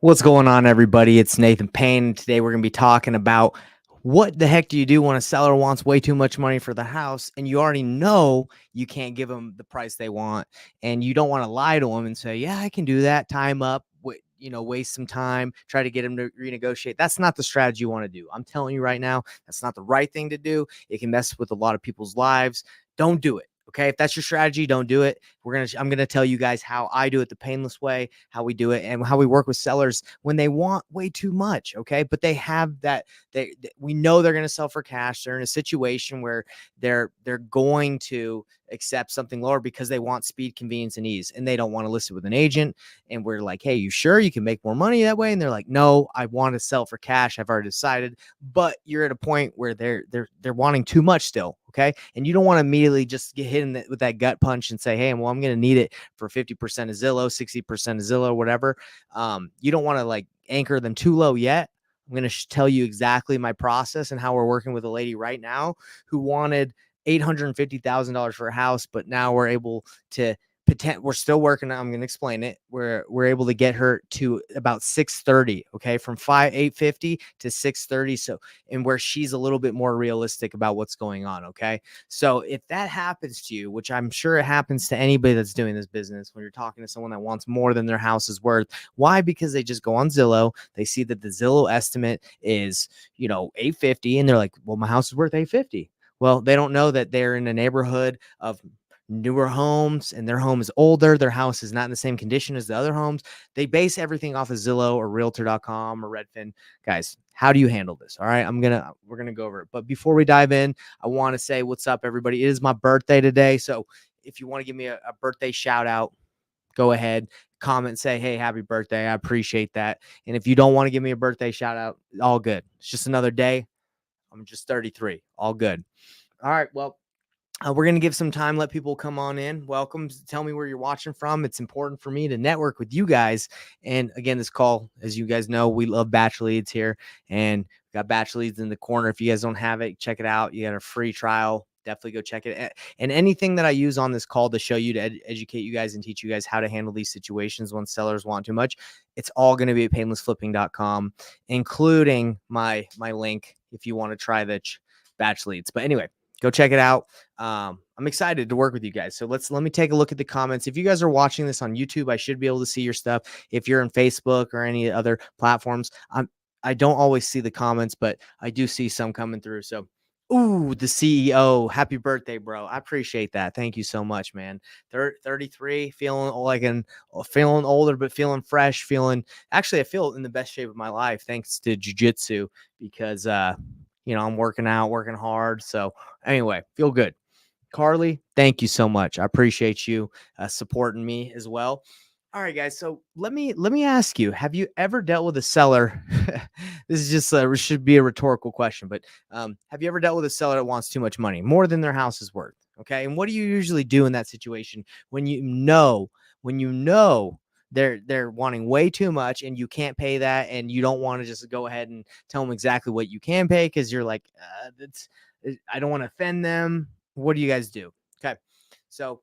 What's going on, everybody? It's Nathan Payne. Today we're going to be talking about what the heck do you do when a seller wants way too much money for the house and you already know you can't give them the price they want, and you don't want to lie to them and say, yeah, I can do that, time up, waste some time, try to get them to renegotiate. That's not the strategy you want to do. I'm telling you right now, that's not the right thing to do. It can mess with a lot of people's lives. Don't do it. Okay, if that's your strategy, don't do it. I'm gonna tell you guys how I do it the painless way, how we do it, and how we work with sellers when they want way too much. Okay, but they have that. We know they're gonna sell for cash. They're in a situation where they're going to accept something lower because they want speed, convenience, and ease, and they don't want to list it with an agent. And we're like, hey, you sure you can make more money that way? And they're like, no, I want to sell for cash. I've already decided. But you're at a point where they're wanting too much still. Okay, and you don't want to immediately just get hit with that gut punch and say, hey, well, I'm going to need it for 50% of Zillow, 60% of Zillow, whatever. You don't want to like anchor them too low yet. I'm going to tell you exactly my process and how we're working with a lady right now who wanted $850,000 for a house, but now we're able to we're still working. I'm going to explain it. We're able to get her to about 630. Okay, from 850 to 630. So, and where she's a little bit more realistic about what's going on. Okay, so if that happens to you, which I'm sure it happens to anybody that's doing this business, when you're talking to someone that wants more than their house is worth, why? Because they just go on Zillow, they see that the Zillow estimate is 850, and they're like, well, my house is worth 850. Well, they don't know that they're in a neighborhood of newer homes and their home is older. Their house is not in the same condition as the other homes. They base everything off of Zillow or realtor.com or Redfin. Guys, how do you handle this? All right, we're going to go over it. But before we dive in, I want to say what's up, everybody. It is my birthday today. So if you want to give me a birthday shout out, go ahead, comment, say, hey, happy birthday. I appreciate that. And if you don't want to give me a birthday shout out, all good. It's just another day. I'm just 33. All good. All right. Well, we're going to give some time, let people come on in. Welcome. Tell me where you're watching from. It's important for me to network with you guys. And again, this call, as you guys know, we love batch leads here, and we got batch leads in the corner. If you guys don't have it, check it out. You got a free trial. Definitely go check it. And anything that I use on this call to show you, to educate you guys and teach you guys how to handle these situations when sellers want too much, it's all going to be at painlessflipping.com, including my link if you want to try the batch leads. But anyway, go check it out. I'm excited to work with you guys. So let me take a look at the comments. If you guys are watching this on YouTube, I should be able to see your stuff. If you're in Facebook or any other platforms, I don't always see the comments, but I do see some coming through. So, ooh, the CEO, happy birthday, bro. I appreciate that. Thank you so much, man. 33, feeling older, but feeling fresh, actually, I feel in the best shape of my life, thanks to jujitsu, because, I'm working out, working hard. So anyway, feel good. Carly, thank you so much. I appreciate you supporting me as well. All right, guys. So let me ask you: have you ever dealt with a seller? This is just should be a rhetorical question, but have you ever dealt with a seller that wants too much money, more than their house is worth? Okay, and what do you usually do in that situation when you know they're wanting way too much and you can't pay that, and you don't want to just go ahead and tell them exactly what you can pay because you're like, I don't want to offend them. What do you guys do? Okay, so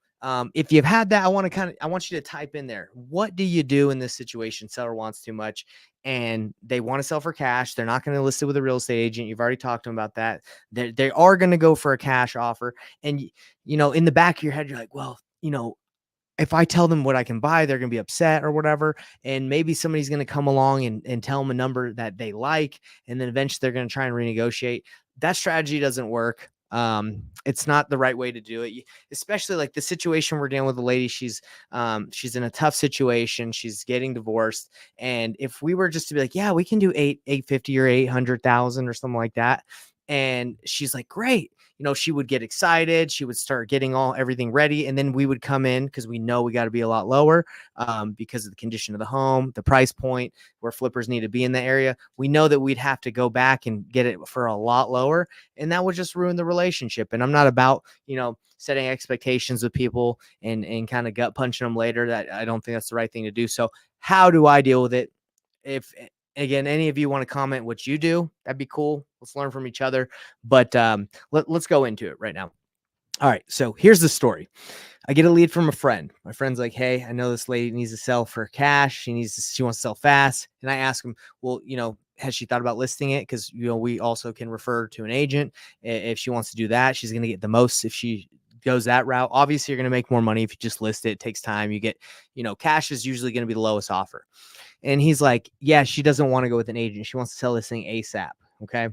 if you've had that, I want you to type in there. What do you do in this situation? Seller wants too much and they want to sell for cash. They're not going to list it with a real estate agent. You've already talked to them about that. They are going to go for a cash offer. And, in the back of your head, you're like, well, if I tell them what I can buy, they're going to be upset or whatever. And maybe somebody's going to come along and tell them a number that they like. And then eventually they're going to try and renegotiate. That strategy doesn't work. It's not the right way to do it, especially like the situation we're dealing with. The lady, she's in a tough situation. She's getting divorced. And if we were just to be like, yeah, we can do 850 or 800,000 or something like that. And she's like, great. She would get excited. She would start getting everything ready. And then we would come in because we know we got to be a lot lower because of the condition of the home, the price point, where flippers need to be in the area. We know that we'd have to go back and get it for a lot lower. And that would just ruin the relationship. And I'm not about, setting expectations with people and kind of gut punching them later. That I don't think that's the right thing to do. So how do I deal with it? If, again, any of you want to comment what you do, that'd be cool. Let's learn from each other. But let's go into it right now. All right. So here's the story. I get a lead from a friend. My friend's like, "Hey, I know this lady needs to sell for cash. She wants to sell fast." And I ask him, "Well, has she thought about listing it? Because we also can refer to an agent if she wants to do that. She's going to get the most if she goes that route. Obviously, you're going to make more money if you just list it. It takes time. You get, cash is usually going to be the lowest offer." And he's like, "Yeah, she doesn't want to go with an agent. She wants to sell this thing ASAP." Okay.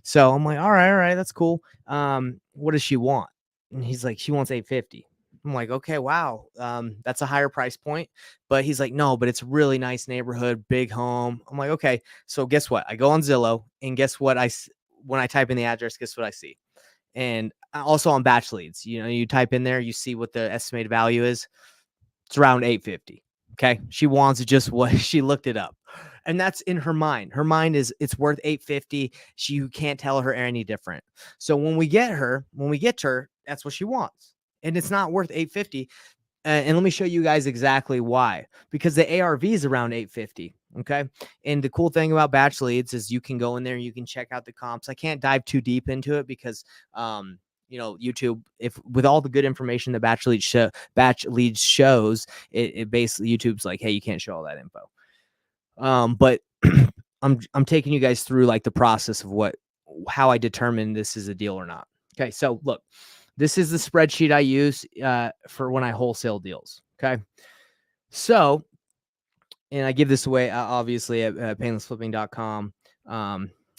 So I'm like, all right, that's cool. What does she want? And he's like, she wants 850. I'm like, okay, wow. That's a higher price point. But he's like, no, but it's a really nice neighborhood, big home. I'm like, okay. So guess what? I go on Zillow, and guess what? When I type in the address, guess what I see? And also on Batch Leads, you type in there, you see what the estimated value is. It's around 850. Okay. She wants just what she looked it up. And that's in her mind. Her mind is it's worth 850. You can't tell her any different. So when we get to her, that's what she wants. And it's not worth 850. And let me show you guys exactly why. Because the ARV is around 850. Okay. And the cool thing about Batch Leads is you can go in there, you can check out the comps. I can't dive too deep into it because YouTube, if with all the good information the Batch Leads shows, it basically YouTube's like, hey, you can't show all that info. But I'm taking you guys through like the process of how I determine this is a deal or not. Okay, so look, this is the spreadsheet I use for when I wholesale deals. Okay, so and I give this away obviously at paynlessflipping.com.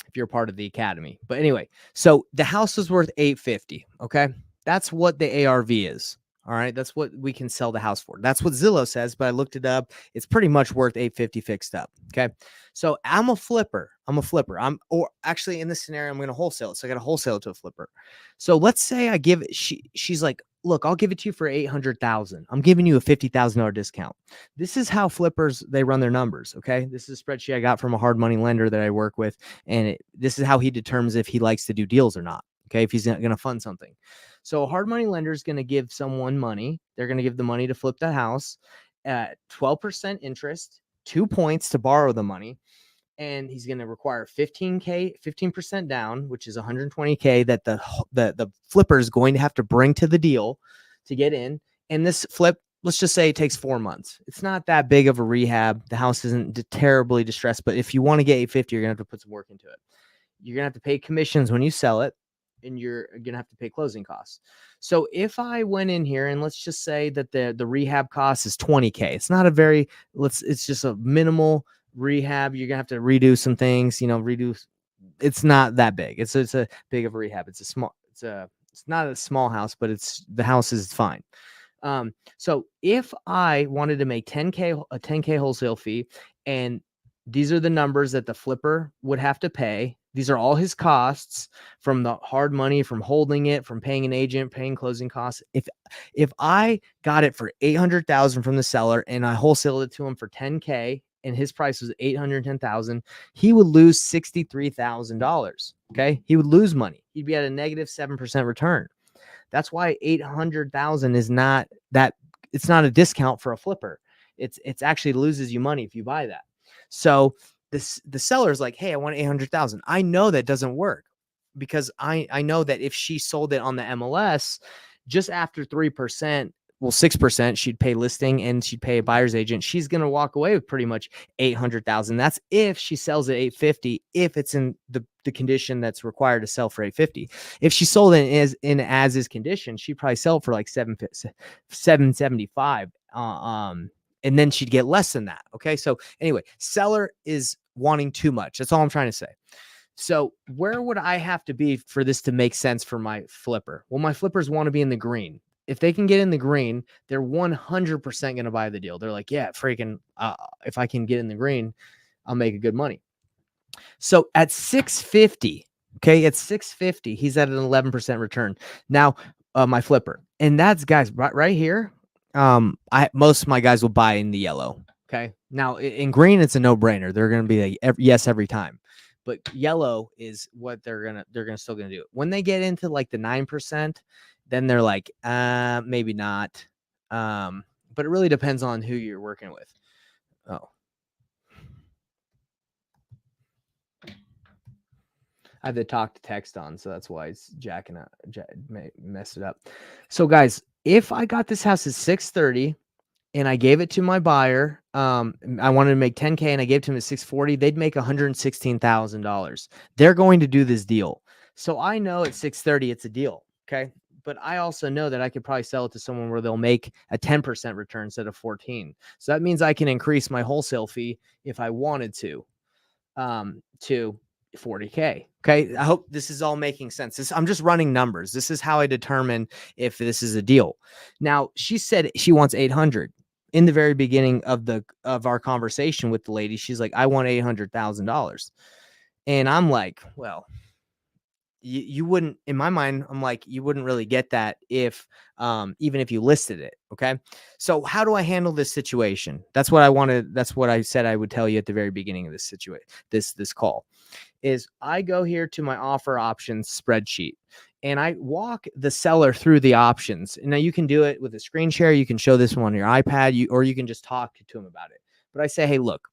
If you're a part of the academy, but anyway, so the house is worth 850. Okay, that's what the ARV is. All right, that's what we can sell the house for. That's what Zillow says, but I looked it up. It's pretty much worth 850 fixed up. Okay, so I'm a flipper. Or actually in this scenario, I'm going to wholesale it. So I got to wholesale it to a flipper. So let's say I give it. She's like, look, I'll give it to you for 800,000. I'm giving you a $50,000 discount. This is how flippers, they run their numbers. Okay, this is a spreadsheet I got from a hard money lender that I work with, and this is how he determines if he likes to do deals or not. Okay, if he's not going to fund something. So a hard money lender is going to give someone money. They're going to give the money to flip the house at 12% interest, 2 points to borrow the money. And he's going to require 15% down, which is 120K that the flipper is going to have to bring to the deal to get in. And this flip, let's just say it takes 4 months. It's not that big of a rehab. The house isn't terribly distressed, but if you want to get 850, you're going to have to put some work into it. You're going to have to pay commissions when you sell it, and you're going to have to pay closing costs. So if I went in here and let's just say that the rehab cost is 20K, it's not a very, it's just a minimal rehab. You're going to have to redo some things, it's not that big. It's a big of a rehab. It's not a small house, but the house is fine. So if I wanted to make a 10K wholesale fee, and these are the numbers that the flipper would have to pay. These are all his costs from the hard money, from holding it, from paying an agent, paying closing costs. If I got it for 800,000 from the seller and I wholesaled it to him for 10K and his price was 810,000, he would lose $63,000. Okay. He would lose money. He'd be at a negative 7% return. That's why 800,000 is not that, it's not a discount for a flipper. It's actually loses you money if you buy that. So the seller's like, hey, I want 800,000. I know that doesn't work because I know that if she sold it on the MLS just after 3%, well, 6%, she'd pay listing and she'd pay a buyer's agent. She's going to walk away with pretty much 800,000. That's if she sells at 850, if it's in the condition that's required to sell for 850. If she sold it in as is condition, she'd probably sell it for like 775. And then she'd get less than that. Okay. So anyway, seller is wanting too much. That's all I'm trying to say. So where would I have to be for this to make sense for my flipper? Well, my flippers want to be in the green. If they can get in the green, they're 100% going to buy the deal. They're like, yeah, freaking, if I can get in the green, I'll make a good money. So at 650, okay, at 650, he's at an 11% return. Now, my flipper, and that's guys right here. Most of my guys will buy in the yellow. Okay. Now in green, it's a no-brainer. They're going to be like, yes, every time. But yellow is what they're still gonna do. When they get into like the 9%, then they're like, maybe not. But it really depends on who you're working with. Oh. I have the talk to text on, so that's why it's jacking up, messed it up. So guys, if I got this house at 630 and I gave it to my buyer, I wanted to make 10K and I gave it to him at 640, they'd make $116,000. They're going to do this deal. So I know at 630 it's a deal. Okay. But I also know that I could probably sell it to someone where they'll make a 10% return instead of 14. So that means I can increase my wholesale fee if I wanted to 40K. Okay. I hope this is all making sense. I'm just running numbers. This is how I determine if this is a deal. Now, she said she wants 800 in the very beginning of our conversation with the lady. She's like, I want $800,000. And I'm like, well, you wouldn't, in my mind, I'm like, you wouldn't really get that if even if you listed it. Okay. So how do I handle this situation? That's what I wanted. That's what I said I would tell you at the very beginning of this situation, this call, is I go here to my offer options spreadsheet and I walk the seller through the options. And now you can do it with a screen share. You can show this one on your iPad, or you can just talk to them about it. But I say, hey, look,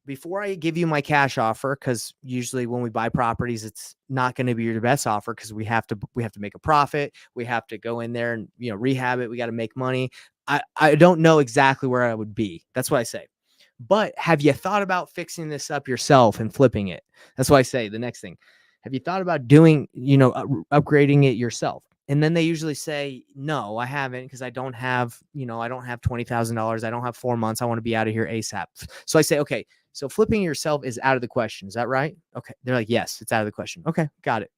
before I give you my cash offer, because usually when we buy properties, it's not going to be your best offer because we have to make a profit. We have to go in there and rehab it. We got to make money. I don't know exactly where I would be. That's what I say. But have you thought about fixing this up yourself and flipping it? That's why I say the next thing. Have you thought about doing, upgrading it yourself? And then they usually say, no, I haven't, because I don't have $20,000. I don't have 4 months. I want to be out of here ASAP. So I say, okay, so flipping yourself is out of the question. Is that right? Okay. They're like, yes, it's out of the question. Okay, got it.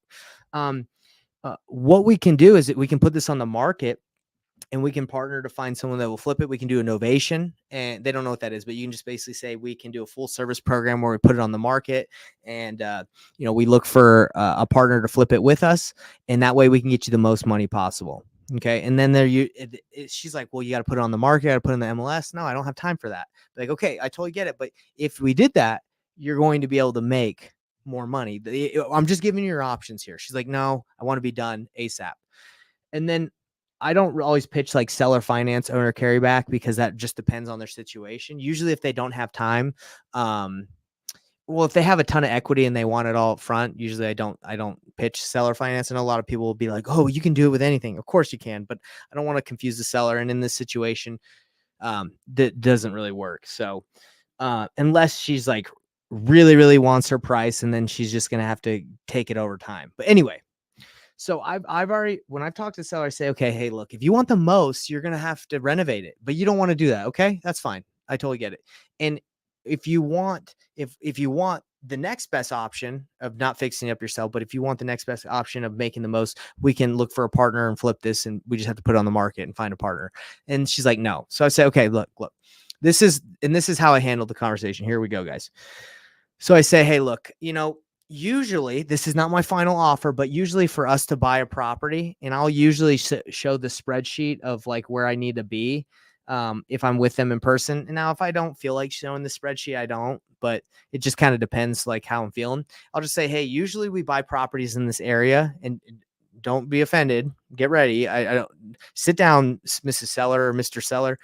What we can do is that we can put this on the market and we can partner to find someone that will flip it. We can do a novation, and they don't know what that is, but you can just basically say we can do a full service program where we put it on the market, and we look for a partner to flip it with us, and that way we can get you the most money possible. Okay, and then she's like, well, you got to put it on the market, got to put it in the MLS. No, I don't have time for that. Like, okay, I totally get it, but if we did that, you're going to be able to make more money. I'm just giving you your options here. She's like, no, I want to be done ASAP. And then I don't always pitch like seller finance, owner carryback, because that just depends on their situation. Usually if they don't have time, well, if they have a ton of equity and they want it all up front, usually I don't pitch seller finance. And a lot of people will be like, oh, you can do it with anything. Of course you can, but I don't want to confuse the seller. And in this situation, that doesn't really work. So unless she's like really, really wants her price, and then she's just going to have to take it over time. But anyway, so I've already, when I've talked to the seller, I say, okay, hey, look, if you want the most, you're going to have to renovate it, but you don't want to do that. Okay. That's fine. I totally get it. And if you want, if you want the next best option of not fixing up yourself, but if you want the next best option of making the most, we can look for a partner and flip this, and we just have to put it on the market and find a partner. And she's like, no. So I say, okay, look, this is how I handled the conversation. Here we go, guys. So I say, hey, look, usually this is not my final offer, but usually for us to buy a property, and I'll usually show the spreadsheet of like where I need to be if I'm with them in person. And now if I don't feel like showing the spreadsheet, I don't, but it just kind of depends like how I'm feeling. I'll just say, hey, usually we buy properties in this area, and don't be offended. Get ready. I don't sit down, Mrs. Seller or Mr. Seller.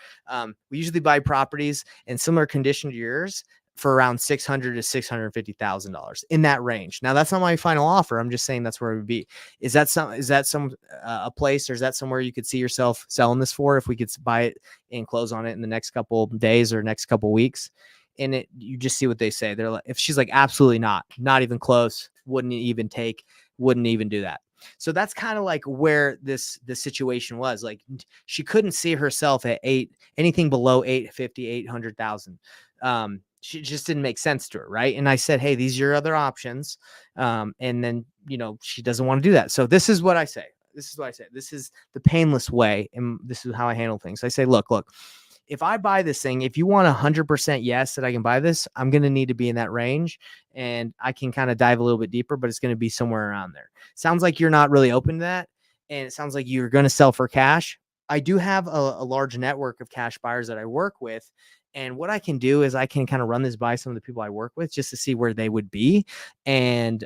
We usually buy properties in similar condition to yours for around $600,000 to $650,000, in that range. Now that's not my final offer. I'm just saying that's where it would be. Is that some a place, or is that somewhere you could see yourself selling this for if we could buy it and close on it in the next couple of days or next couple of weeks? And you just see what they say. They're like, if she's like, absolutely not even close, wouldn't even do that. So that's kind of like where the situation was. Like, she couldn't see herself at anything below 850, 800,000. She just didn't make sense to her. Right. And I said, hey, these are your other options. And then, she doesn't want to do that. So this is what I say. This is the painless way. And this is how I handle things. I say, look, if I buy this thing, if you want 100% yes that I can buy this, I'm going to need to be in that range, and I can kind of dive a little bit deeper, but it's going to be somewhere around there. Sounds like you're not really open to that. And it sounds like you're going to sell for cash. I do have a large network of cash buyers that I work with. And what I can do is I can kind of run this by some of the people I work with just to see where they would be. And,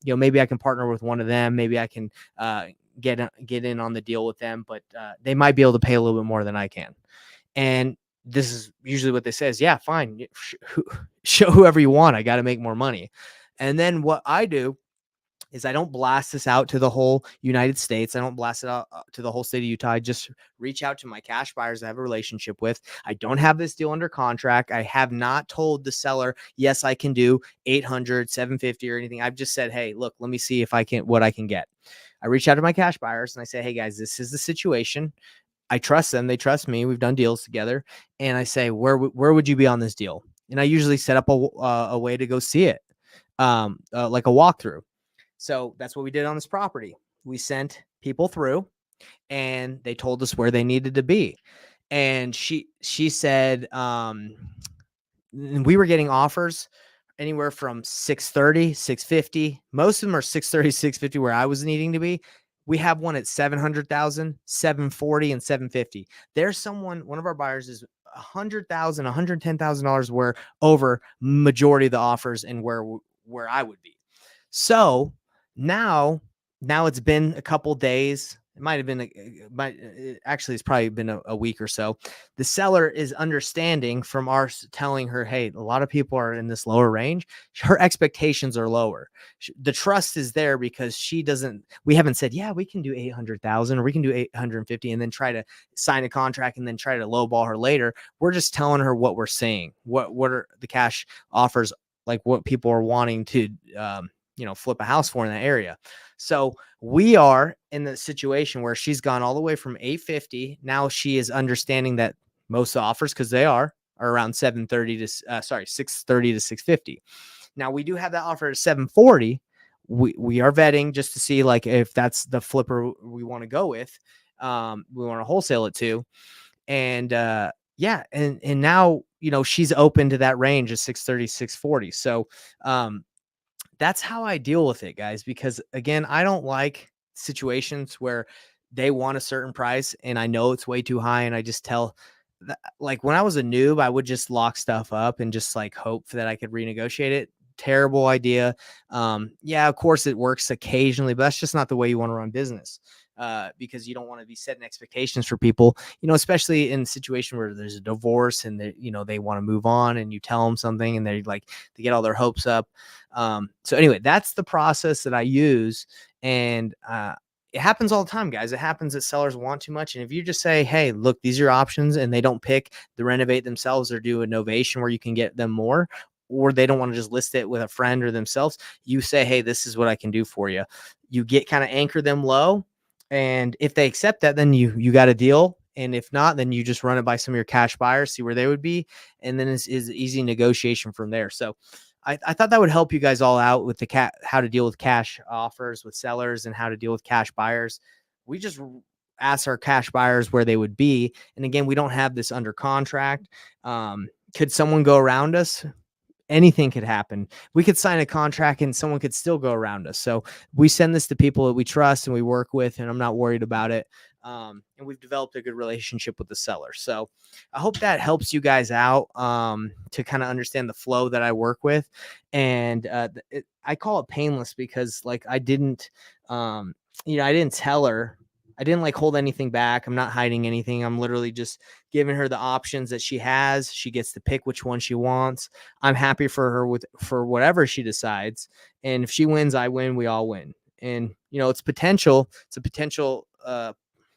maybe I can partner with one of them. Maybe I can get in on the deal with them, but they might be able to pay a little bit more than I can. And this is usually what they say is, yeah, fine. Show whoever you want. I got to make more money. And then what I do is I don't blast this out to the whole United States. I don't blast it out to the whole state of Utah. I just reach out to my cash buyers I have a relationship with. I don't have this deal under contract. I have not told the seller, yes, I can do 800, 750 or anything. I've just said, hey, look, let me see if I can, what I can get. I reach out to my cash buyers and I say, hey guys, this is the situation. I trust them. They trust me. We've done deals together. And I say, where would you be on this deal? And I usually set up a way to go see it, like a walkthrough. So that's what we did on this property. We sent people through and they told us where they needed to be. And she said, we were getting offers anywhere from 630, 650. Most of them are 630, 650 where I was needing to be. We have one at 700,000, 740 and 750. There's one of our buyers is $100,000, $110,000 where over majority of the offers and where I would be. So now it's been a couple days. It might have been, actually, it's probably been a week or so. The seller is understanding from our telling her, hey, a lot of people are in this lower range. Her expectations are lower. The trust is there because we haven't said, yeah, we can do 800,000 or we can do 850 and then try to sign a contract and then try to lowball her later. We're just telling her what we're seeing. What are the cash offers, like what people are wanting to, flip a house for in that area. So we are in the situation where she's gone all the way from 850. Now she is understanding that most offers, because they are around 630 to 650. Now we do have that offer at 740. We are vetting just to see like if that's the flipper we want to go with. We want to wholesale it to. And yeah, and now, she's open to that range of 630, 640. So that's how I deal with it, guys, because again, I don't like situations where they want a certain price and I know it's way too high. And I just tell like when I was a noob, I would just lock stuff up and just like hope that I could renegotiate it. Terrible idea. Yeah, of course it works occasionally, but that's just not the way you want to run business. Because you don't want to be setting expectations for people, especially in a situation where there's a divorce and they want to move on and you tell them something and they get all their hopes up. So anyway, that's the process that I use. And, it happens all the time, guys. It happens that sellers want too much. And if you just say, hey, look, these are your options, and they don't pick the renovate themselves or do a novation where you can get them more, or they don't want to just list it with a friend or themselves, you say, hey, this is what I can do for you. You get kind of anchor them low. And if they accept that, then you got a deal. And if not, then you just run it by some of your cash buyers, see where they would be. And then it's easy negotiation from there. So I thought that would help you guys all out with how to deal with cash offers with sellers and how to deal with cash buyers. We just ask our cash buyers where they would be. And again, we don't have this under contract. Could someone go around us? Anything could happen. We could sign a contract and someone could still go around us. So we send this to people that we trust and we work with, and I'm not worried about it. And we've developed a good relationship with the seller. So I hope that helps you guys out to kind of understand the flow that I work with. And I call it painless because like I didn't tell her. I didn't like hold anything back. I'm not hiding anything. I'm literally just giving her the options that she has. She gets to pick which one she wants. I'm happy for her for whatever she decides. And if she wins, I win. We all win. And it's a potential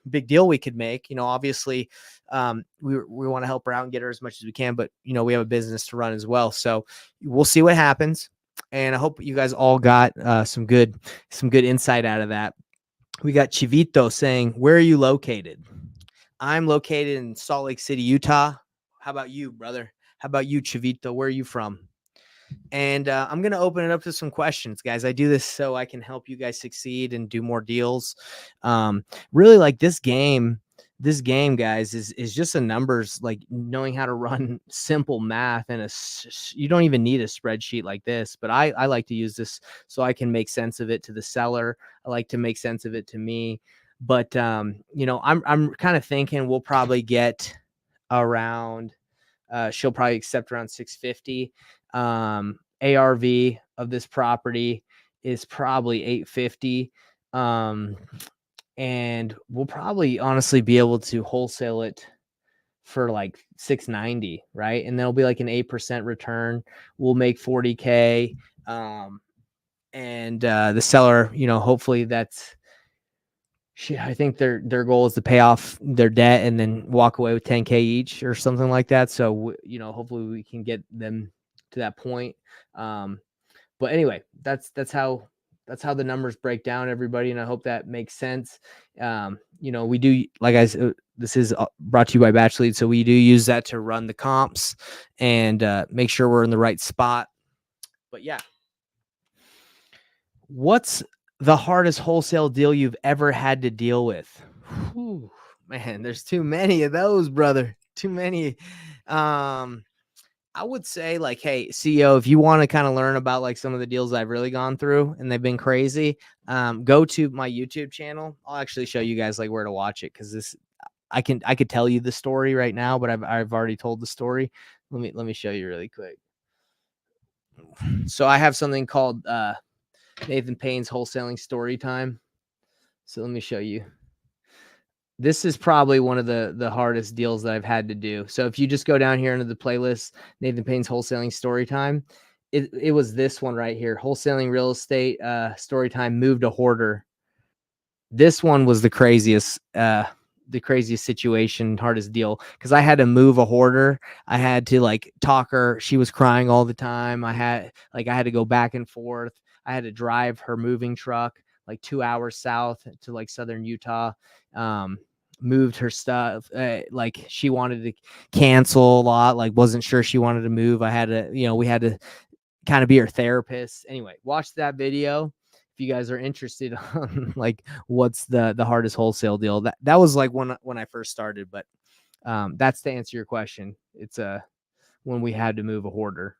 big deal we could make. Obviously, we want to help her out and get her as much as we can, but we have a business to run as well. So we'll see what happens. And I hope you guys all got some good insight out of that. We got Chivito saying, where are you located? I'm located in Salt Lake City, Utah. How about you, brother? How about you, Chivito? Where are you from? And I'm going to open it up to some questions, guys. I do this so I can help you guys succeed and do more deals. Really, like this game, guys, is just a numbers, like knowing how to run simple math. And you don't even need a spreadsheet like this, but I like to use this so I can make sense of it to the seller. I like to make sense of it to me. But, I'm kind of thinking we'll probably get around, she'll probably accept around 650. ARV of this property is probably 850. And we'll probably honestly be able to wholesale it for like 690, right? And there'll be like an 8% return. We'll make 40K. and the seller, hopefully that's, I think their goal is to pay off their debt and then walk away with 10K each or something like that. So hopefully we can get them to that point. But anyway, that's how the numbers break down, everybody, and I hope that makes sense. We do, like I said, this is brought to you by Batch Lead, so we do use that to run the comps and make sure we're in the right spot. But yeah, what's the hardest wholesale deal you've ever had to deal with? Whew, man, there's too many of those, brother. Too many. I would say, like, hey, CEO, if you want to kind of learn about like some of the deals I've really gone through and they've been crazy, go to my YouTube channel. I'll actually show you guys like where to watch it, because I could tell you the story right now, but I've already told the story. Let me show you really quick. So I have something called Nathan Payne's Wholesaling Story Time. So let me show you. This is probably one of the hardest deals that I've had to do. So if you just go down here into the playlist, Nathan Payne's Wholesaling Story Time, it was this one right here, Wholesaling Real Estate Story Time, Moved a Hoarder. This one was the craziest situation, hardest deal, because I had to move a hoarder. I had to like talk her. She was crying all the time. I had to go back and forth. I had to drive her moving truck like 2 hours south to like southern Utah. Moved her stuff. Like she wanted to cancel a lot, like wasn't sure she wanted to move. I had to, we had to kind of be her therapist. Anyway, watch that video if you guys are interested on like what's the hardest wholesale deal. That was like when I first started, but that's to answer your question. It's when we had to move a hoarder.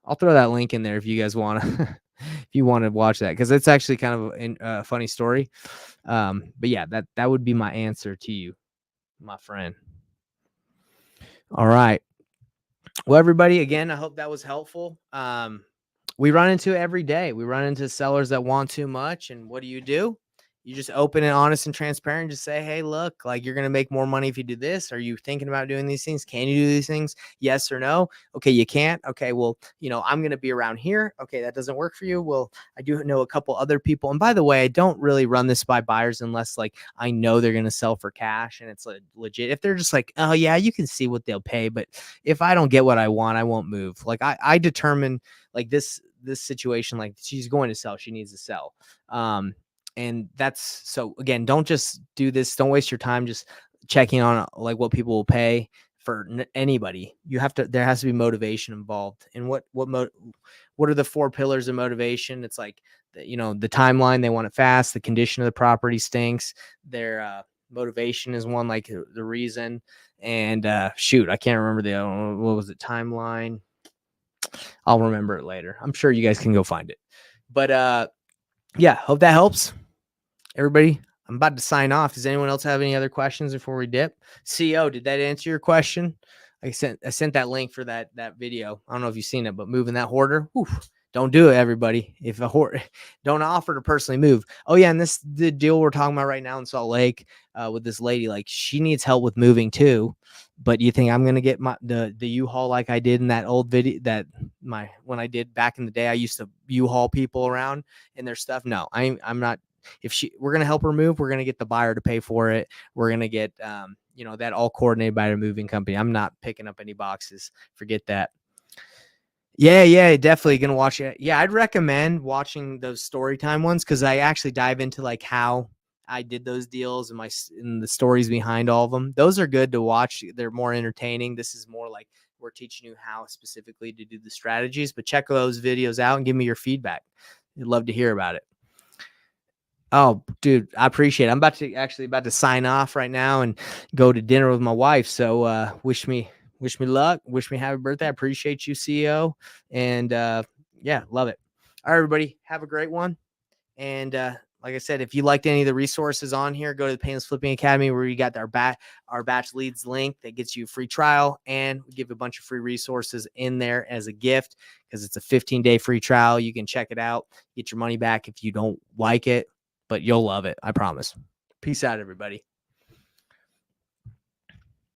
I'll throw that link in there if you guys want to if you want to watch that, because it's actually kind of a funny story. But yeah, that would be my answer to you, my friend. All right. Well, everybody, again, I hope that was helpful. We run into it every day. We run into sellers that want too much. And what do? You just open and honest and transparent. Just say, hey, look, like you're going to make more money if you do this. Are you thinking about doing these things? Can you do these things? Yes or no? Okay, you can't. Okay, well, I'm going to be around here. Okay, that doesn't work for you. Well, I do know a couple other people. And by the way, I don't really run this by buyers unless like I know they're going to sell for cash and it's legit. If they're just like, oh yeah, you can see what they'll pay. But if I don't get what I want, I won't move. Like I determine like this situation, like she's going to sell, she needs to sell. And that's, so again, don't just do this. Don't waste your time just checking on like what people will pay for anybody. There has to be motivation involved. And what are the 4 pillars of motivation? It's like, the timeline, they want it fast. The condition of the property stinks. Their motivation is one, like the reason. And shoot, I can't remember what was it? Timeline. I'll remember it later. I'm sure you guys can go find it. But yeah, hope that helps. Everybody, I'm about to sign off. Does anyone else have any other questions before we dip? CEO, did that answer your question? I sent that link for that video. I don't know if you've seen it, but moving that hoarder, don't do it, everybody. If don't offer to personally move. Oh yeah, and the deal we're talking about right now in Salt Lake with this lady, like she needs help with moving too. But you think I'm gonna get the U-Haul like I did in that old video when I did back in the day? I used to U-Haul people around and their stuff. No, I'm not. We're gonna help her move, we're gonna get the buyer to pay for it. We're gonna get that all coordinated by the moving company. I'm not picking up any boxes. Forget that. Yeah, definitely gonna watch it. Yeah, I'd recommend watching those story time ones, because I actually dive into like how I did those deals and the stories behind all of them. Those are good to watch. They're more entertaining. This is more like we're teaching you how specifically to do the strategies. But check those videos out and give me your feedback. I'd love to hear about it. Oh, dude, I appreciate it. I'm about to sign off right now and go to dinner with my wife. So wish me luck. Wish me happy birthday. I appreciate you, CEO. And yeah, love it. All right, everybody, have a great one. And like I said, if you liked any of the resources on here, go to the Payneless Flipping Academy, where you got our batch leads link that gets you a free trial, and we give a bunch of free resources in there as a gift, because it's a 15-day free trial. You can check it out, get your money back if you don't like it, but you'll love it. I promise. Peace out, everybody.